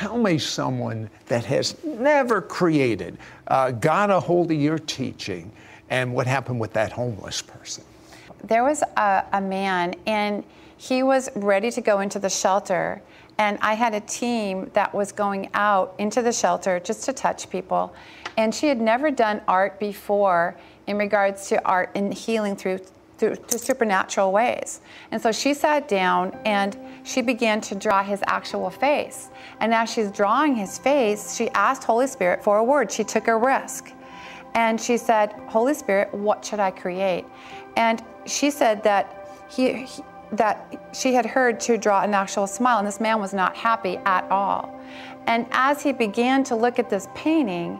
tell me someone that has never created, got a hold of your teaching, and what happened with that homeless person. There was a man, and he was ready to go into the shelter, and I had a team that was going out into the shelter just to touch people, and she had never done art before in regards to art and healing through supernatural ways. And so she sat down and she began to draw his actual face. And as she's drawing his face, she asked Holy Spirit for a word. She took a risk. And she said, Holy Spirit, what should I create? And she said that that she had heard to draw an actual smile, and this man was not happy at all. And as he began to look at this painting,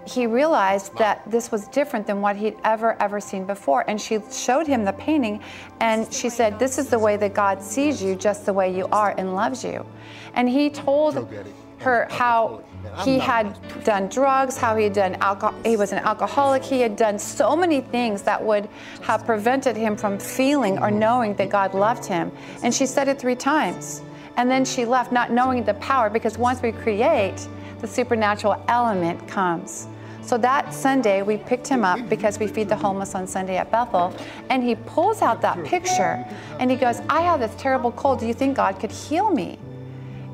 he realized that this was different than what he'd ever seen before. And she showed him the painting, and she said, this is the way that God sees you, just the way you are, and loves you. And he told her how he had done drugs, how he had done alcohol, he was an alcoholic, he had done so many things that would have prevented him from feeling or knowing that God loved him. And she said it 3 times. And then she left, not knowing the power, because once we create, the supernatural element comes. So that Sunday, we picked him up because we feed the homeless on Sunday at Bethel, and he pulls out that picture, and he goes, I have this terrible cold. Do you think God could heal me?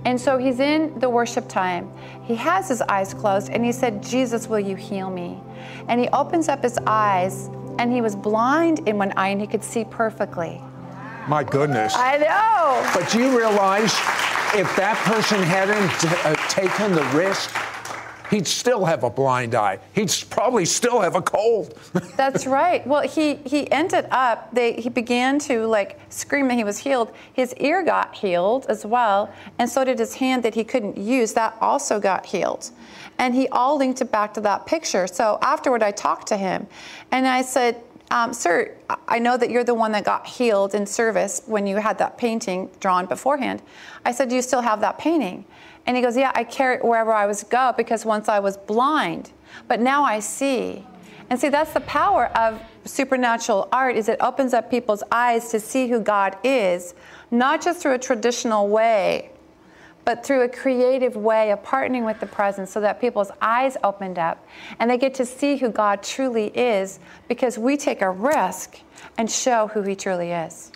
And so he's in the worship time. He has his eyes closed, and he said, Jesus, will you heal me? And he opens up his eyes, and he was blind in one eye, and he could see perfectly. My goodness. I know. But you realize if that person hadn't taken the risk, he'd still have a blind eye. He'd probably still have a cold. That's right. Well, he ended up, he began to like scream that he was healed. His ear got healed as well, and so did his hand that he couldn't use. That also got healed. And he all linked it back to that picture. So afterward, I talked to him, and I said, sir, I know that you're the one that got healed in service when you had that painting drawn beforehand. I said, do you still have that painting? And he goes, yeah, I carry it wherever I was go, because once I was blind, but now I see. And see, that's the power of supernatural art, is it opens up people's eyes to see who God is, not just through a traditional way, but through a creative way of partnering with the presence, so that people's eyes opened up and they get to see who God truly is, because we take a risk and show who he truly is.